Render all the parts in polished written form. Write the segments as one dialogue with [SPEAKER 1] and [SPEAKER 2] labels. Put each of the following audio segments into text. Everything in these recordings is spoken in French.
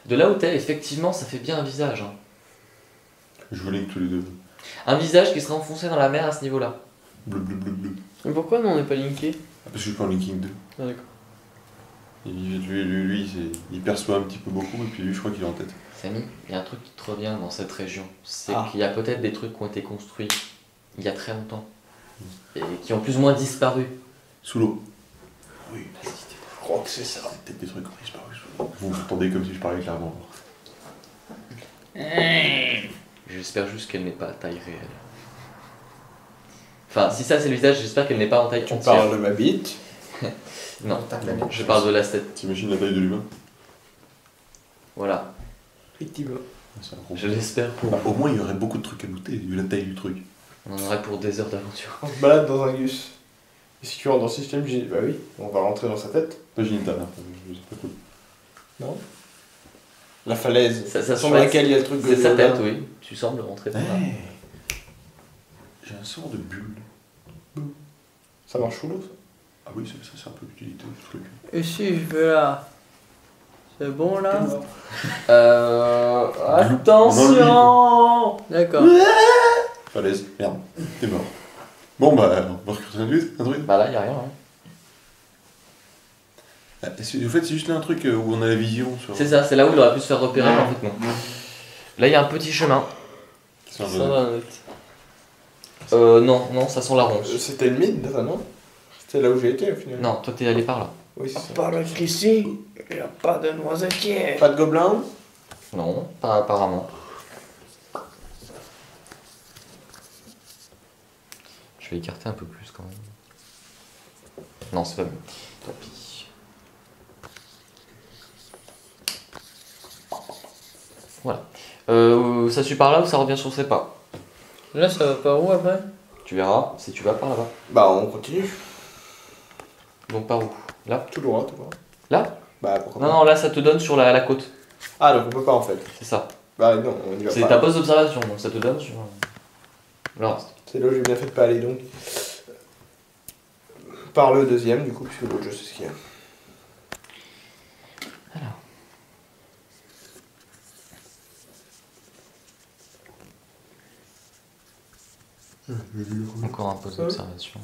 [SPEAKER 1] De là où t'es, effectivement, ça fait bien un visage. Hein.
[SPEAKER 2] Je vous link tous les deux.
[SPEAKER 1] Un visage qui serait enfoncé dans la mer à ce niveau-là.
[SPEAKER 2] Bleu, bleu, bleu, bleu.
[SPEAKER 3] Mais pourquoi nous on n'est pas linké?
[SPEAKER 2] Ah, parce que je suis pas en linking 2.
[SPEAKER 3] Ah d'accord.
[SPEAKER 2] Lui il perçoit un petit peu beaucoup, et puis lui, je crois qu'il est en tête.
[SPEAKER 1] Samy, il y a un truc qui te revient dans cette région. C'est
[SPEAKER 3] Ah.
[SPEAKER 1] qu'il y a peut-être des trucs qui ont été construits il y a très longtemps. Et qui ont plus ou moins disparu.
[SPEAKER 2] Sous l'eau. Oui,
[SPEAKER 3] Je crois que c'est ça.
[SPEAKER 2] peut-être des trucs qui ont disparu sous l'eau. Vous m'entendez comme si je parlais clairement.
[SPEAKER 1] J'espère juste qu'elle n'est pas à taille réelle. Enfin, si ça c'est le visage, j'espère qu'elle n'est pas en taille
[SPEAKER 3] Tu
[SPEAKER 1] entière.
[SPEAKER 3] parles de ma bite?
[SPEAKER 1] Non, je parle de la tête.
[SPEAKER 2] T'imagines la taille de l'humain?
[SPEAKER 1] Voilà,
[SPEAKER 3] Effectivement.
[SPEAKER 2] C'est un gros-
[SPEAKER 1] je l'espère pour.
[SPEAKER 2] Bah, au moins, il y aurait beaucoup de trucs à noter, vu la taille du truc.
[SPEAKER 1] On en aurait pour des heures d'aventure.
[SPEAKER 3] On se balade dans un gus. Et si tu rentres dans le système, j'ai dit, bah oui, on va rentrer dans sa tête.
[SPEAKER 2] Imagine ta mère, c'est pas cool.
[SPEAKER 3] Non? La falaise.
[SPEAKER 1] Ça
[SPEAKER 3] sur
[SPEAKER 1] semble
[SPEAKER 3] laquelle il y a le truc
[SPEAKER 1] C'est sa
[SPEAKER 3] gobelin.
[SPEAKER 1] tête, oui. Tu sembles rentrer par là.
[SPEAKER 2] J'ai un sort de bulle.
[SPEAKER 3] Ça marche sous l'eau, ça?
[SPEAKER 2] Ah oui, ça c'est un peu l'utilité du truc.
[SPEAKER 4] Et si je vais là? C'est bon là?
[SPEAKER 1] Attention!
[SPEAKER 4] D'accord.
[SPEAKER 2] Falaise, merde, t'es mort. Bon bah, on va recruter un druide.
[SPEAKER 1] Bah là, y'a rien. Hein.
[SPEAKER 2] Ah, en fait, c'est juste là un truc où on a la vision sur...
[SPEAKER 1] C'est ça, c'est là où il aurait pu se faire repérer, mais en fait non. Là, il y a un petit chemin.
[SPEAKER 2] C'est un
[SPEAKER 3] Ça
[SPEAKER 2] peu-
[SPEAKER 3] va, net.
[SPEAKER 1] Non, ça sent la ronce.
[SPEAKER 3] C'était le mid, ça, non? C'était là où j'ai été, au final.
[SPEAKER 1] Non, toi t'es allé par là.
[SPEAKER 3] Oui, c'est ça.
[SPEAKER 4] Par qu'ici, il n'y a pas de noisetière.
[SPEAKER 3] Pas de gobelin?
[SPEAKER 1] Non, pas apparemment. Je vais écarter un peu plus quand même. Non, c'est pas mieux. Tant pis. Voilà. Ça suit par là ou ça revient sur ses pas?
[SPEAKER 4] Là, ça va par où après?
[SPEAKER 1] Tu verras si tu vas par là-bas.
[SPEAKER 3] Bah, on continue.
[SPEAKER 1] Donc par où? Là?
[SPEAKER 3] Tout droit, tout droit.
[SPEAKER 1] Là?
[SPEAKER 3] Bah, pourquoi
[SPEAKER 1] Non,
[SPEAKER 3] pas?
[SPEAKER 1] non, là ça te donne sur la côte.
[SPEAKER 3] Ah, donc on peut pas en fait.
[SPEAKER 1] C'est ça.
[SPEAKER 3] Bah, non, on y va
[SPEAKER 1] C'est
[SPEAKER 3] pas.
[SPEAKER 1] ta poste d'observation, donc ça te donne sur le reste.
[SPEAKER 3] C'est là où j'ai bien fait de pas aller donc. Par le deuxième, du coup, puisque l'autre, je sais ce qu'il y a.
[SPEAKER 1] Encore un poste d'observation.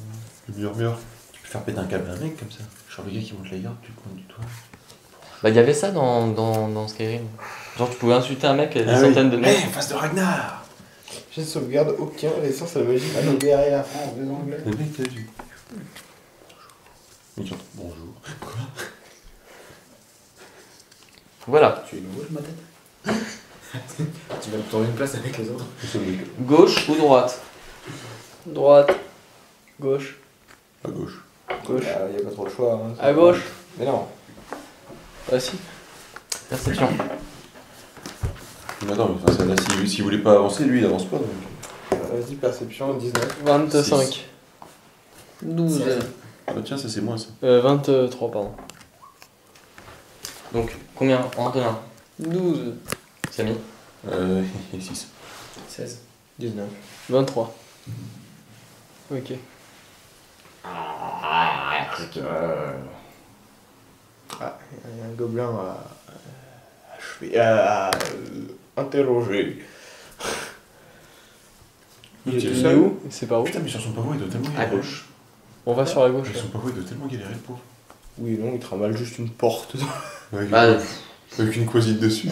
[SPEAKER 2] Le murmure. Tu peux faire péter un câble à un mec comme ça. Genre le gars qui monte la garde, tu le pointes du toit.
[SPEAKER 1] Bah, il y avait ça dans Skyrim. Genre, tu pouvais insulter un mec et des
[SPEAKER 2] Ah oui.
[SPEAKER 1] centaines de mecs.
[SPEAKER 2] Face de Ragnar.
[SPEAKER 3] J'ai de sauvegarde aucun, l'essence à la magie. Ah non, guerre et la France des Anglais.
[SPEAKER 2] Le mec t'as vu. Il chante bonjour.
[SPEAKER 1] Voilà.
[SPEAKER 5] Tu es gauche, ma tête? Tu vas te tourner une place avec les autres.
[SPEAKER 2] C'est le mec
[SPEAKER 1] Gauche ou droite?
[SPEAKER 4] Droite. Gauche.
[SPEAKER 2] à gauche.
[SPEAKER 4] Gauche.
[SPEAKER 3] Il n'y a pas trop de choix. Hein.
[SPEAKER 4] À gauche.
[SPEAKER 3] Mais non.
[SPEAKER 4] Ah si.
[SPEAKER 1] Perception.
[SPEAKER 2] Mais attends, mais enfin, ça, là, s'il voulait pas avancer, lui il avance pas donc.
[SPEAKER 3] Vas-y, perception, 19.
[SPEAKER 4] 25. 12.
[SPEAKER 2] Ah tiens, ça c'est moi ça.
[SPEAKER 4] 23, pardon.
[SPEAKER 1] Donc, combien? Antonin?
[SPEAKER 4] 12.
[SPEAKER 1] Samy?
[SPEAKER 2] 6.
[SPEAKER 5] 16.
[SPEAKER 3] 19.
[SPEAKER 4] 23. Ok.
[SPEAKER 3] Ah, il y a un gobelin à interroger.
[SPEAKER 2] Il
[SPEAKER 3] était
[SPEAKER 2] est
[SPEAKER 3] seul.
[SPEAKER 4] où? C'est par où?
[SPEAKER 2] Putain, mais sur son pavot il doit tellement
[SPEAKER 1] À
[SPEAKER 2] galérer.
[SPEAKER 1] gauche.
[SPEAKER 4] On va sur la gauche.
[SPEAKER 2] Sur son pavot il doit tellement galérer le pauvre.
[SPEAKER 3] Oui, non, il trimballe juste une porte.
[SPEAKER 2] Avec,
[SPEAKER 1] Bah,
[SPEAKER 2] avec une quasite dessus.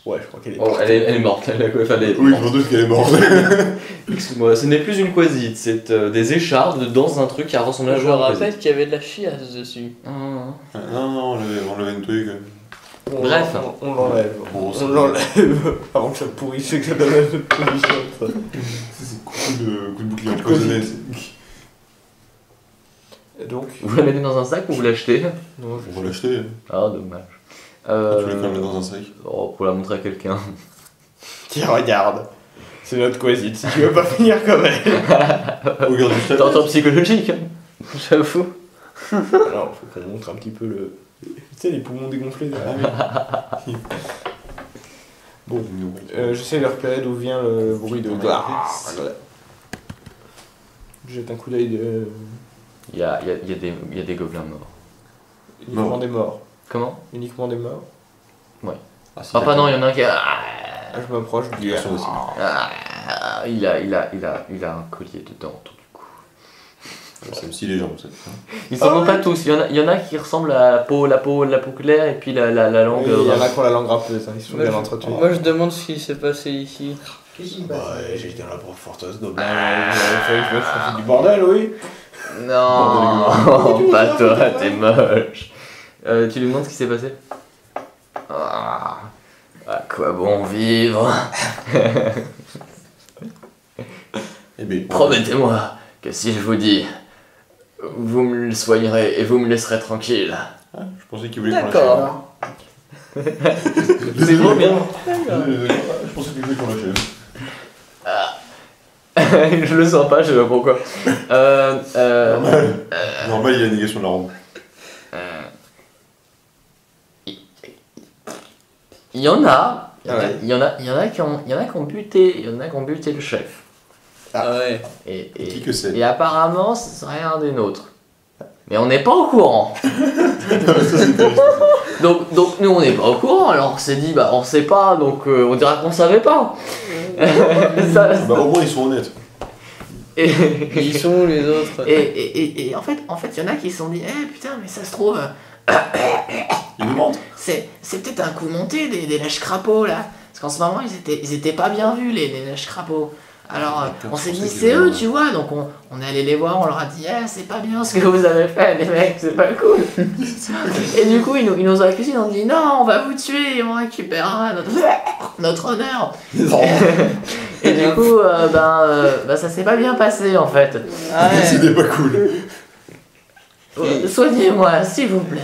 [SPEAKER 3] Ouais, je crois qu'elle est
[SPEAKER 1] oh,
[SPEAKER 3] portée.
[SPEAKER 1] elle est morte. Elle est
[SPEAKER 2] Oui, je
[SPEAKER 1] morte.
[SPEAKER 2] m'en doute qu'elle est morte.
[SPEAKER 1] Excuse-moi, ce n'est plus une quasite, c'est des échardes dans un truc qui a ressemblé à un
[SPEAKER 4] Je
[SPEAKER 1] joueur de
[SPEAKER 4] rappelle qu'il y avait de la chiasse dessus.
[SPEAKER 1] quasite. Ah.
[SPEAKER 2] Non, on l'avait nettoyé quand même.
[SPEAKER 1] Bref.
[SPEAKER 3] On l'enlève.
[SPEAKER 2] Bon,
[SPEAKER 3] On l'enlève avant que ça pourrisse et que ça donne une autre position. ça.
[SPEAKER 2] C'est coup de bouclier empoisonné.
[SPEAKER 3] Et donc.
[SPEAKER 1] Vous la mettez dans un sac ou vous l'achetez?
[SPEAKER 3] Non,
[SPEAKER 2] On va l'acheter.
[SPEAKER 1] Ah, dommage.
[SPEAKER 2] Tu l'as quand même mis dans un sac.
[SPEAKER 1] Oh, pour la montrer à quelqu'un.
[SPEAKER 3] Tiens, regarde. C'est notre quasite. Si tu veux pas finir comme elle.
[SPEAKER 2] Regarde juste
[SPEAKER 1] T'es en temps psychologique.
[SPEAKER 4] J'avoue.
[SPEAKER 3] Alors, faut qu'on montre un petit peu le. Tu sais, les poumons dégonflés. Là. Bon, j'essaie de repérer d'où vient le bruit de. Je jette un coup d'œil de.
[SPEAKER 1] Il y a des gobelins morts.
[SPEAKER 3] Uniquement
[SPEAKER 2] Mort.
[SPEAKER 3] des morts.
[SPEAKER 1] Comment?
[SPEAKER 3] Uniquement des morts.
[SPEAKER 1] Ouais. Enfin non, il y en a un qui a...
[SPEAKER 3] Je m'approche, je dis.
[SPEAKER 2] Attention aussi.
[SPEAKER 1] Il a un collier dedans, tout du coup.
[SPEAKER 2] C'est aussi les jambes, ça.
[SPEAKER 1] Ils sont pas tous, il y en a qui ressemblent à la peau claire et puis la langue...
[SPEAKER 3] Il y en a qui ont la langue râpeuse, hein, ils sont
[SPEAKER 4] Moi,
[SPEAKER 3] bien
[SPEAKER 4] je-
[SPEAKER 3] entretenus.
[SPEAKER 4] Moi je demande ce qui s'est passé ici.
[SPEAKER 3] Bah, j'ai été dans la forteresse Gobelin, il fallait que je me fasse du bordel, oui.
[SPEAKER 1] Non, pas toi, t'es moche. Tu lui demandes ce qui s'est passé? À quoi bon vivre?
[SPEAKER 2] Eh bien,
[SPEAKER 1] Promettez-moi que si je vous dis, vous me le soignerez et vous me laisserez tranquille.
[SPEAKER 2] je pensais qu'il voulait qu'on
[SPEAKER 4] D'accord.
[SPEAKER 1] C'est trop bien.
[SPEAKER 2] Je pensais qu'il voulait qu'on l'achève.
[SPEAKER 1] Je le sens pas, je sais pas pourquoi.
[SPEAKER 2] Normal, il y a la négation de la rampe.
[SPEAKER 1] Il y en a,
[SPEAKER 3] Ouais.
[SPEAKER 1] il y en a qui ont buté le chef.
[SPEAKER 4] Ah ouais.
[SPEAKER 1] Et
[SPEAKER 2] Qui que c'est?
[SPEAKER 1] et apparemment, ce serait un des nôtres. Mais on n'est pas au courant. donc nous on n'est pas au courant, alors on s'est dit bah on sait pas, donc on dira qu'on savait pas. Ça-
[SPEAKER 2] Bah, au moins, ils sont honnêtes.
[SPEAKER 1] et,
[SPEAKER 4] Ils sont où les autres?
[SPEAKER 1] et en fait il y en a qui se sont dit putain mais ça se trouve
[SPEAKER 2] Ils nous mentent.
[SPEAKER 1] c'est peut-être un coup monté des lèches crapauds là, parce qu'en ce moment ils étaient pas bien vus les lèches crapauds. Alors on s'est dit c'est eux tu vois, donc on est allé les voir, on leur a dit c'est pas bien ce que vous avez fait les mecs, c'est pas cool. Et du coup ils nous ont accusés, ils ont dit non on va vous tuer et on récupérera notre honneur. Et du coup ça s'est pas bien passé en fait.
[SPEAKER 4] Ah ouais.
[SPEAKER 2] C'était pas cool.
[SPEAKER 1] Soignez-moi s'il vous plaît.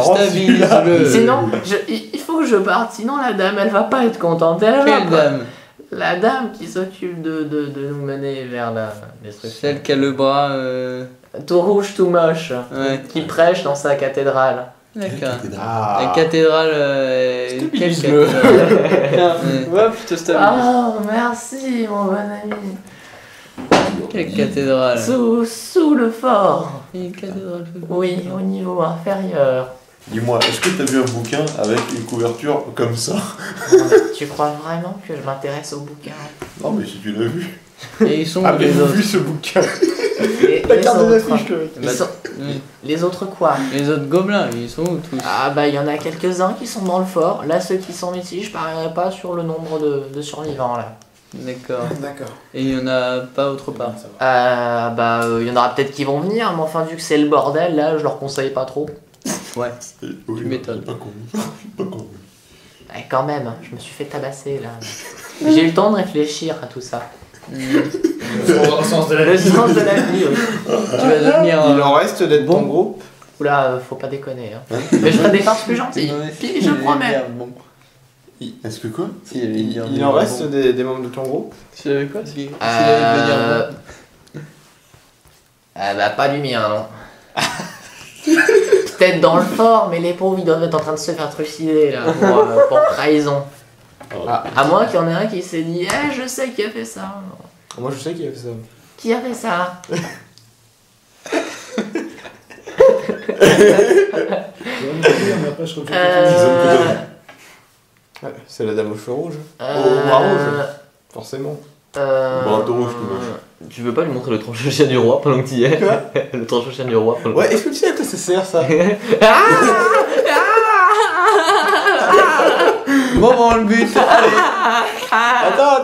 [SPEAKER 4] Stabilise-le.
[SPEAKER 1] Sinon il faut que je parte, sinon la dame elle va pas être contente. Elle va
[SPEAKER 4] Quelle
[SPEAKER 1] pas-
[SPEAKER 4] dame?
[SPEAKER 1] La dame qui s'occupe de nous mener vers la destruction.
[SPEAKER 4] Celle qui a le bras.
[SPEAKER 1] Tout rouge, tout moche.
[SPEAKER 4] Ouais.
[SPEAKER 1] Qui prêche dans sa cathédrale.
[SPEAKER 4] D'accord. La
[SPEAKER 3] Ah,
[SPEAKER 4] cathédrale. Quelle
[SPEAKER 3] Stabilise-le.
[SPEAKER 4] cathédrale? Ouais.
[SPEAKER 3] hop, je te stabilise.
[SPEAKER 1] Oh, merci mon bon ami.
[SPEAKER 4] Quelle cathédrale?
[SPEAKER 1] Sous le fort.
[SPEAKER 4] Une cathédrale.
[SPEAKER 1] Oui, au niveau inférieur.
[SPEAKER 2] Dis-moi, est-ce que t'as vu un bouquin avec une couverture comme ça?
[SPEAKER 1] Tu crois vraiment que je m'intéresse au bouquin?
[SPEAKER 2] Non, mais si tu l'as vu.
[SPEAKER 4] Et ils sont où les
[SPEAKER 3] Avez-vous
[SPEAKER 4] autres?
[SPEAKER 3] vu ce bouquin?
[SPEAKER 1] Les
[SPEAKER 3] La carte
[SPEAKER 1] autres.
[SPEAKER 3] d'affiche, le mec.
[SPEAKER 1] Ils sont-
[SPEAKER 4] Oui.
[SPEAKER 1] Les autres quoi?
[SPEAKER 4] Les autres gobelins, ils sont où tous?
[SPEAKER 1] Ah bah il y en a quelques-uns qui sont dans le fort. Là ceux qui sont ici, je parierais pas sur le nombre de survivants là.
[SPEAKER 4] D'accord.
[SPEAKER 3] D'accord.
[SPEAKER 4] Et il y en a pas autre part.
[SPEAKER 1] Il y en aura peut-être qui vont venir, mais enfin vu que c'est le bordel là, je leur conseille pas trop.
[SPEAKER 4] Ouais.
[SPEAKER 2] Oui,
[SPEAKER 4] Tu m'étonnes.
[SPEAKER 2] c'est pas con. C'est pas con.
[SPEAKER 1] Quand même, hein, je me suis fait tabasser là. J'ai eu le temps de réfléchir à tout ça.
[SPEAKER 5] Au sens de la
[SPEAKER 1] Le
[SPEAKER 5] vie.
[SPEAKER 1] sens de la vie, oui.
[SPEAKER 4] Tu vas devenir.
[SPEAKER 3] Il en reste d'être
[SPEAKER 4] bon.
[SPEAKER 3] ton groupe.
[SPEAKER 1] Oula, faut pas déconner. Hein. Mais je ferai des farces plus gentilles. Puis je promets.
[SPEAKER 4] Bon.
[SPEAKER 2] Est-ce que quoi?
[SPEAKER 3] Il en reste des membres de ton groupe?
[SPEAKER 4] Tu savais quoi? S'il allait devenir bon.
[SPEAKER 1] Pas du mien, non. Peut-être dans le fort, mais les pauvres ils doivent être en train de se faire trucider là pour trahison.
[SPEAKER 3] Ah.
[SPEAKER 1] À moins qu'il y en ait un qui s'est dit je sais qui a fait ça.
[SPEAKER 3] Moi je sais qui a fait ça.
[SPEAKER 1] Qui a fait ça?
[SPEAKER 3] Ouais, c'est la dame aux cheveux rouges.
[SPEAKER 1] Au
[SPEAKER 3] bras rouge. Forcément.
[SPEAKER 2] Bras de rouge, tout moche.
[SPEAKER 1] Tu veux pas lui montrer le tranche chien du roi pendant que tu y es? Le tranche chien du roi. pendant-
[SPEAKER 3] Ouais, est-ce que tu sais à quoi ça sert ça?
[SPEAKER 4] Bon, bon, le but. Allez.
[SPEAKER 3] Attends.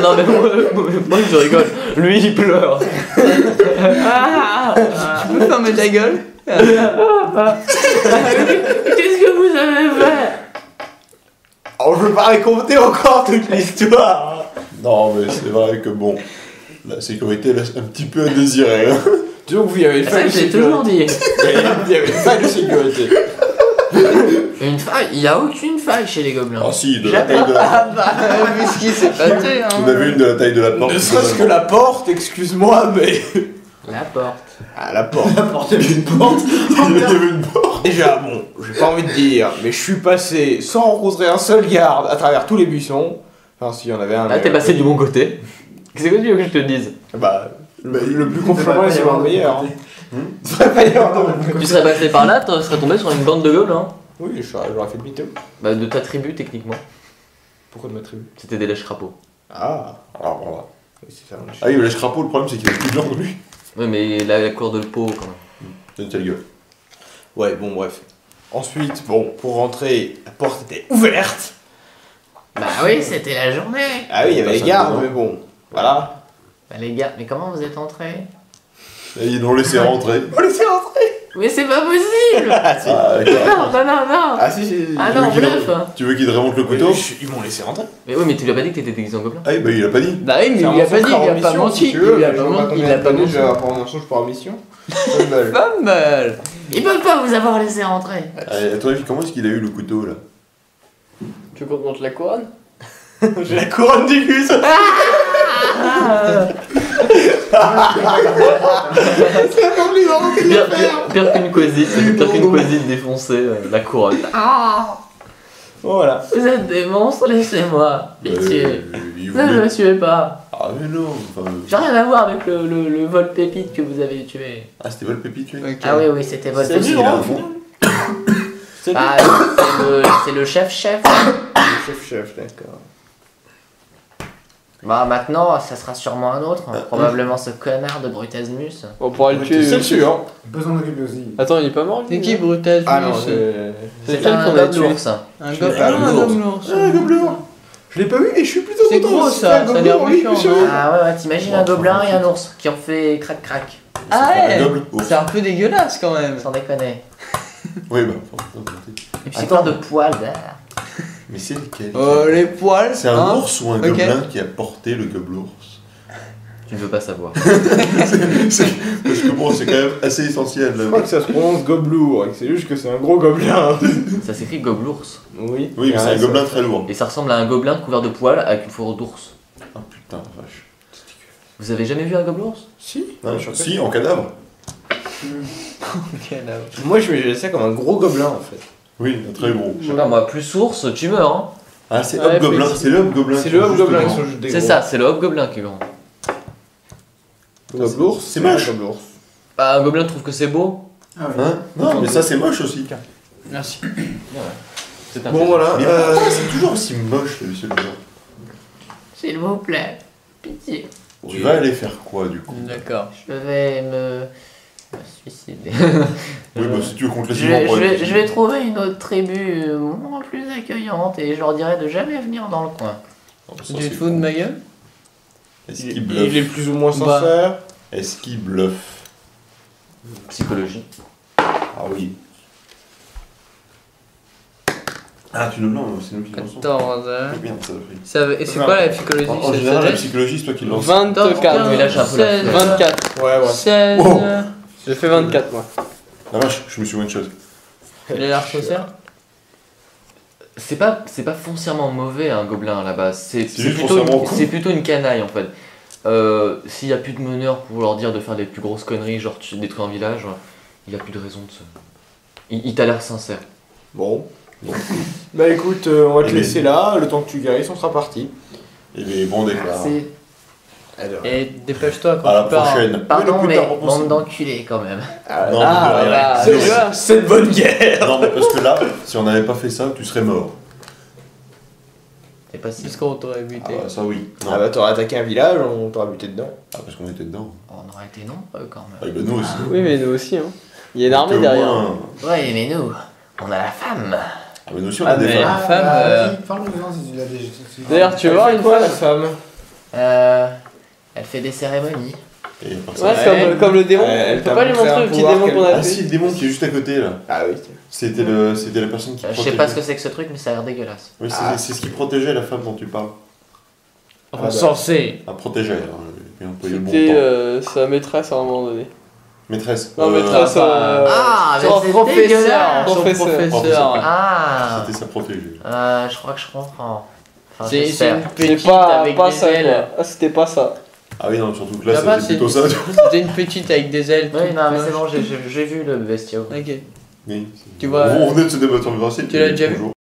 [SPEAKER 1] Non, mais moi je rigole. Lui il pleure.
[SPEAKER 4] Tu peux fermer ta gueule?
[SPEAKER 1] Qu'est-ce que vous avez fait?
[SPEAKER 3] Oh, je veux pas raconter encore toute l'histoire.
[SPEAKER 2] Non, mais c'est vrai que bon, la sécurité laisse un petit peu à désirer. Hein.
[SPEAKER 3] Disons que vous y avez une
[SPEAKER 1] Ça,
[SPEAKER 3] faille de
[SPEAKER 1] je l'ai
[SPEAKER 3] sécurité.
[SPEAKER 1] toujours dit.
[SPEAKER 3] Il y avait une faille de sécurité.
[SPEAKER 1] Une faille? Il y a aucune faille chez les gobelins.
[SPEAKER 2] Ah si, de la
[SPEAKER 1] Jamais.
[SPEAKER 2] taille de la...
[SPEAKER 4] Ah bah, vu ce qui s'est passé, hein.
[SPEAKER 2] On a vu une de la taille de la porte.
[SPEAKER 3] Ne serait-ce que la porte, excuse-moi, mais.
[SPEAKER 1] La porte.
[SPEAKER 3] Ah, la porte.
[SPEAKER 2] Il y avait une porte.
[SPEAKER 3] Déjà, bon, j'ai pas envie de dire, mais je suis passé sans rencontrer un seul garde à travers tous les buissons. Enfin, s'il y en avait un.
[SPEAKER 1] Là
[SPEAKER 3] mais-
[SPEAKER 1] t'es passé du bon côté. Qu'est-ce que tu veux que je te dise?
[SPEAKER 3] Bah, Le plus conformable, c'est le meilleur. Il devrait pas y avoir de...
[SPEAKER 5] Tu serais passé par là, tu serais tombé sur une bande de gobelins.
[SPEAKER 3] Oui, j'aurais fait demi-tour.
[SPEAKER 5] Bah, de ta tribu, techniquement.
[SPEAKER 3] Pourquoi de ma tribu?
[SPEAKER 5] C'était des lèches-crapauds.
[SPEAKER 3] Ah,
[SPEAKER 2] Alors voilà.
[SPEAKER 3] oui, c'est ça.
[SPEAKER 2] Ah oui, mais le crapaud, le problème c'est qu'il a plus de langue lui.
[SPEAKER 5] Ouais, mais la couleur de peau, quand même.
[SPEAKER 2] Donne ta gueule.
[SPEAKER 3] Ouais, bon, bref. Ensuite, bon, pour rentrer, la porte était ouverte.
[SPEAKER 1] Bah oui, c'était la journée.
[SPEAKER 3] Ah oui, il y avait les
[SPEAKER 2] Personne
[SPEAKER 3] gardes,
[SPEAKER 2] dedans.
[SPEAKER 3] mais bon, voilà.
[SPEAKER 1] Bah les gars, mais comment vous êtes entrés?
[SPEAKER 2] Et ils l'ont laissé rentrer.
[SPEAKER 3] On laissait rentrer.
[SPEAKER 1] Mais c'est pas possible.
[SPEAKER 3] Ah si.
[SPEAKER 2] Ah, d'accord.
[SPEAKER 1] Non.
[SPEAKER 3] Ah si.
[SPEAKER 1] Ah non,
[SPEAKER 2] tu veux
[SPEAKER 1] bluff.
[SPEAKER 2] Tu veux qu'il te remonte le couteau?
[SPEAKER 3] Ils m'ont laissé rentrer.
[SPEAKER 5] Mais oui, mais tu lui as pas dit que t'étais déguisé en gobelin.
[SPEAKER 2] Ah oui, bah il a pas dit.
[SPEAKER 4] Bah oui, mais
[SPEAKER 3] C'est un
[SPEAKER 4] il a pas dit,
[SPEAKER 3] mensonge
[SPEAKER 4] il a
[SPEAKER 3] par
[SPEAKER 4] pas
[SPEAKER 3] omission,
[SPEAKER 4] menti.
[SPEAKER 3] si tu veux.
[SPEAKER 4] Il a
[SPEAKER 3] Je
[SPEAKER 4] pas
[SPEAKER 3] vois
[SPEAKER 4] menti, il
[SPEAKER 3] combien
[SPEAKER 4] a
[SPEAKER 3] de
[SPEAKER 4] pas
[SPEAKER 3] tonnes
[SPEAKER 4] menti.
[SPEAKER 3] je vais avoir pour un mensonge par omission. Pas de mal.
[SPEAKER 4] Pas mal.
[SPEAKER 1] Ils peuvent pas vous avoir laissé rentrer.
[SPEAKER 2] Allez, à ton avis, comment est-ce qu'il a eu le couteau là?
[SPEAKER 4] Tu veux qu'on te montre la couronne?
[SPEAKER 3] J'ai la couronne du cul, ça.
[SPEAKER 5] Pire qu'une quasite, défoncée, la couronne.
[SPEAKER 1] Ah,
[SPEAKER 3] Voilà.
[SPEAKER 1] vous êtes des monstres, laissez-moi. Pitié.
[SPEAKER 2] Il
[SPEAKER 1] Ne
[SPEAKER 2] voulait-
[SPEAKER 1] me tuez pas.
[SPEAKER 2] Ah mais non, enfin...
[SPEAKER 1] J'ai rien à voir avec le vol pépite que vous avez tué.
[SPEAKER 2] Ah c'était pas le pépite lui?
[SPEAKER 4] Ok.
[SPEAKER 1] Ah oui, c'était vol
[SPEAKER 3] C'est
[SPEAKER 1] pépite.
[SPEAKER 3] lui,
[SPEAKER 2] Il a
[SPEAKER 3] hein,
[SPEAKER 2] un bon.
[SPEAKER 1] Ah, c'est le chef-chef.
[SPEAKER 3] Chef, d'accord.
[SPEAKER 1] Bah maintenant, ça sera sûrement un autre. Probablement ce connard de Brutasmus.
[SPEAKER 4] On pourra le tuer.
[SPEAKER 3] C'est sûr.
[SPEAKER 6] Besoin de régler aussi.
[SPEAKER 4] Attends, il est pas mort? C'est qui Brutus?
[SPEAKER 3] Ah non,
[SPEAKER 4] C'est
[SPEAKER 1] C'est
[SPEAKER 4] lequel
[SPEAKER 1] un
[SPEAKER 4] qu'on a tué?
[SPEAKER 1] gobelours.
[SPEAKER 4] Un
[SPEAKER 3] Ah,
[SPEAKER 4] gobelin, un
[SPEAKER 3] l'ours.
[SPEAKER 4] gobelours.
[SPEAKER 3] Ah, gobelin. Je l'ai pas vu et je suis plutôt
[SPEAKER 4] C'est
[SPEAKER 3] content.
[SPEAKER 4] gros,
[SPEAKER 3] C'est
[SPEAKER 4] ça,
[SPEAKER 3] un
[SPEAKER 4] ça a l'air
[SPEAKER 3] gobelin, oui,
[SPEAKER 4] méchant,
[SPEAKER 3] monsieur.
[SPEAKER 4] non
[SPEAKER 1] Ah ouais, t'imagines un gobelin et un ours qui ont fait crac-crac.
[SPEAKER 4] Ah
[SPEAKER 2] Ça fait un
[SPEAKER 4] ouais.
[SPEAKER 2] gobe, ours.
[SPEAKER 4] C'est un peu dégueulasse quand même.
[SPEAKER 1] Sans déconner.
[SPEAKER 2] Oui bah, faut tenter.
[SPEAKER 1] Et puis c'est plein de poils derrière.
[SPEAKER 2] Mais c'est lequel?
[SPEAKER 4] Les poils.
[SPEAKER 2] C'est un
[SPEAKER 4] hein.
[SPEAKER 2] ours ou un
[SPEAKER 4] Ok.
[SPEAKER 2] gobelin qui a porté le gobelours?
[SPEAKER 5] Tu ne veux pas savoir.
[SPEAKER 2] Parce que bon, c'est quand même assez essentiel.
[SPEAKER 3] Je crois que ça se prononce gobelour, et que c'est juste que c'est un gros gobelin.
[SPEAKER 5] Ça s'écrit gobelours.
[SPEAKER 3] Oui.
[SPEAKER 2] Oui, mais c'est un gobelin très lourd.
[SPEAKER 5] Et ça ressemble à un gobelin couvert de poils avec une fourrure d'ours.
[SPEAKER 2] Ah putain, la vache.
[SPEAKER 5] Vous avez jamais vu un gobelours?
[SPEAKER 3] Si.
[SPEAKER 2] Non, si, en cadavre.
[SPEAKER 4] Ok, là.
[SPEAKER 3] Moi, je me ça comme un gros gobelin en fait.
[SPEAKER 2] Oui, un très gros.
[SPEAKER 5] Je sais pas moi, plus ours, tu meurs hein.
[SPEAKER 2] Ah, c'est
[SPEAKER 4] Ouais,
[SPEAKER 2] hobgoblin,
[SPEAKER 4] plus-
[SPEAKER 2] c'est le hobgoblin.
[SPEAKER 3] C'est
[SPEAKER 2] qui
[SPEAKER 3] le
[SPEAKER 2] sont juste
[SPEAKER 3] hobgoblin qui
[SPEAKER 2] devant.
[SPEAKER 3] sont juste des
[SPEAKER 5] C'est
[SPEAKER 3] gros.
[SPEAKER 5] ça, c'est le hobgoblin qui est grand.
[SPEAKER 3] Gobelours,
[SPEAKER 2] C'est moche.
[SPEAKER 3] un gobelours.
[SPEAKER 5] Bah un gobelin trouve que c'est beau.
[SPEAKER 6] Ah ouais.
[SPEAKER 2] Hein? Non, mais ça c'est moche aussi.
[SPEAKER 4] Merci.
[SPEAKER 5] C'est un
[SPEAKER 3] Bon,
[SPEAKER 5] plaisir.
[SPEAKER 3] voilà.
[SPEAKER 2] Mais pourquoi c'est toujours aussi moche celui-là?
[SPEAKER 1] S'il vous plaît. Pitié.
[SPEAKER 2] Tu vas aller faire quoi du coup?
[SPEAKER 4] D'accord.
[SPEAKER 1] Je vais me suicider.
[SPEAKER 2] Oui, bah si tu veux qu'on te laisse
[SPEAKER 1] Je
[SPEAKER 2] vivre
[SPEAKER 1] vais,
[SPEAKER 2] pour
[SPEAKER 1] je,
[SPEAKER 2] aller
[SPEAKER 1] vais,
[SPEAKER 2] te
[SPEAKER 1] je vais trouver une autre tribu moins plus accueillante et je leur dirai de jamais venir dans le coin.
[SPEAKER 2] Oh, ça,
[SPEAKER 4] Tu
[SPEAKER 2] c'est
[SPEAKER 4] te fous de
[SPEAKER 2] con.
[SPEAKER 4] ma gueule?
[SPEAKER 2] Est-ce
[SPEAKER 3] Il
[SPEAKER 2] qu'il
[SPEAKER 3] il est
[SPEAKER 2] bluffe?
[SPEAKER 3] plus ou moins
[SPEAKER 4] Bah.
[SPEAKER 3] sincère.
[SPEAKER 2] Est-ce qu'il bluffe?
[SPEAKER 5] Psychologie.
[SPEAKER 2] Ah oui. Ah, tu nous lances, c'est nous qui lançons.
[SPEAKER 4] 14.
[SPEAKER 2] Oh, merde, ça a pris.
[SPEAKER 4] Et c'est quoi la psychologie?
[SPEAKER 2] En
[SPEAKER 4] C'est
[SPEAKER 2] général, la
[SPEAKER 4] sagesse?
[SPEAKER 2] psychologie, c'est toi qui le lances.
[SPEAKER 4] 24.
[SPEAKER 5] Il lâche un peu la
[SPEAKER 4] 16,
[SPEAKER 5] flemme.
[SPEAKER 4] 24.
[SPEAKER 3] Ouais, ouais.
[SPEAKER 4] 16.
[SPEAKER 2] Wow.
[SPEAKER 4] J'ai fait 24 moi.
[SPEAKER 2] La vache, je me suis une chose.
[SPEAKER 4] Il a l'air faussaire?
[SPEAKER 5] C'est pas foncièrement mauvais un gobelin à la base.
[SPEAKER 2] C'est juste foncièrement con.
[SPEAKER 5] C'est plutôt une canaille en fait. S'il y a plus de meneurs pour leur dire de faire des plus grosses conneries, genre tu détruis un village, il a plus de raison de se. Il t'a l'air sincère.
[SPEAKER 3] Bon. Bah écoute, on va te
[SPEAKER 2] Eh bien.
[SPEAKER 3] laisser là. Le temps que tu guérisses, on sera parti.
[SPEAKER 2] Et les bons déclare.
[SPEAKER 1] C'est...
[SPEAKER 3] Alors.
[SPEAKER 4] Et dépêche-toi quand
[SPEAKER 2] À la
[SPEAKER 4] tu pars.
[SPEAKER 2] prochaine.
[SPEAKER 1] Pardon,
[SPEAKER 2] Oui, le
[SPEAKER 1] mais
[SPEAKER 2] plus tard possible.
[SPEAKER 1] bande d'enculés quand même.
[SPEAKER 2] Non,
[SPEAKER 4] Ah,
[SPEAKER 2] mais de rien.
[SPEAKER 4] voilà.
[SPEAKER 2] C'est-
[SPEAKER 4] Tu vois,
[SPEAKER 3] C'est une bonne guerre.
[SPEAKER 2] Non, mais parce que là, si on n'avait pas fait ça, tu serais mort.
[SPEAKER 1] C'est pas si...
[SPEAKER 4] Est-ce qu'on t'aurait
[SPEAKER 2] Ah,
[SPEAKER 4] buté?
[SPEAKER 2] bah, ça oui. Non.
[SPEAKER 3] Ah bah t'aurais attaqué un village, on t'aurait buté dedans.
[SPEAKER 2] Ah, parce qu'on était dedans.
[SPEAKER 1] On aurait été nombreux quand
[SPEAKER 2] Ah,
[SPEAKER 1] même.
[SPEAKER 2] bah, nous aussi.
[SPEAKER 4] Oui, mais nous aussi. Hein. Il y a une
[SPEAKER 2] Donc,
[SPEAKER 4] armée
[SPEAKER 2] au
[SPEAKER 4] derrière.
[SPEAKER 2] moins-
[SPEAKER 1] Ouais, mais nous, on a la femme.
[SPEAKER 2] Ah, mais nous aussi, on a
[SPEAKER 4] Ah,
[SPEAKER 2] des
[SPEAKER 4] mais-
[SPEAKER 2] femmes.
[SPEAKER 4] La femme,
[SPEAKER 6] vas-y, parle-nous-en si tu l'as déjà.
[SPEAKER 4] D'ailleurs, tu veux voir une
[SPEAKER 3] quoi la
[SPEAKER 4] femme?
[SPEAKER 3] femme
[SPEAKER 1] Elle fait des cérémonies.
[SPEAKER 2] Et à part ça-
[SPEAKER 4] Ouais, c'est comme le démon.
[SPEAKER 3] Elle
[SPEAKER 4] On peut
[SPEAKER 3] t'a
[SPEAKER 4] pas lui
[SPEAKER 3] montré
[SPEAKER 4] montrer
[SPEAKER 3] un
[SPEAKER 4] le petit
[SPEAKER 3] pouvoir
[SPEAKER 4] démon qu'on a
[SPEAKER 2] Ah
[SPEAKER 4] fait.
[SPEAKER 2] si, le démon qui est juste à côté là.
[SPEAKER 3] Ah oui.
[SPEAKER 2] C'était la personne qui
[SPEAKER 1] Je sais
[SPEAKER 2] protégeait.
[SPEAKER 1] pas ce que c'est que ce truc, mais ça a l'air dégueulasse.
[SPEAKER 2] Oui, c'est
[SPEAKER 3] Ah.
[SPEAKER 2] c'est ce qui protégeait la femme dont tu parles.
[SPEAKER 4] Enfin, censé.
[SPEAKER 2] Ah, protégeait. Alors, j'ai employé le bon
[SPEAKER 4] C'était
[SPEAKER 2] temps.
[SPEAKER 4] sa maîtresse à un moment donné.
[SPEAKER 2] Maîtresse.
[SPEAKER 4] Non, maîtresse.
[SPEAKER 1] Ah, mais
[SPEAKER 4] son
[SPEAKER 1] c'est
[SPEAKER 4] professeur.
[SPEAKER 1] dégueulasse.
[SPEAKER 4] Son
[SPEAKER 2] Professeur.
[SPEAKER 4] professeur.
[SPEAKER 1] Ah,
[SPEAKER 2] C'était sa protégée.
[SPEAKER 1] je crois que je comprends. Enfin,
[SPEAKER 4] C'est
[SPEAKER 1] j'espère.
[SPEAKER 4] une
[SPEAKER 3] C'est
[SPEAKER 4] petite
[SPEAKER 3] pas-
[SPEAKER 4] avec
[SPEAKER 3] pas
[SPEAKER 4] des
[SPEAKER 3] ça,
[SPEAKER 4] ailes.
[SPEAKER 3] quoi.
[SPEAKER 4] Ah, c'était pas ça.
[SPEAKER 2] Ah oui, non, surtout que là,
[SPEAKER 4] Là, pas,
[SPEAKER 2] c'était plutôt ça.
[SPEAKER 4] C'était une petite avec des ailes.
[SPEAKER 1] Oui,
[SPEAKER 4] toutes
[SPEAKER 1] non, mais c'est
[SPEAKER 4] moches.
[SPEAKER 1] bon, j'ai vu le bestiau.
[SPEAKER 4] Ok.
[SPEAKER 2] Oui.
[SPEAKER 4] Tu vois,
[SPEAKER 2] On venait de se débattre sur le verset.
[SPEAKER 4] tu l'as déjà vu
[SPEAKER 2] Bonjour.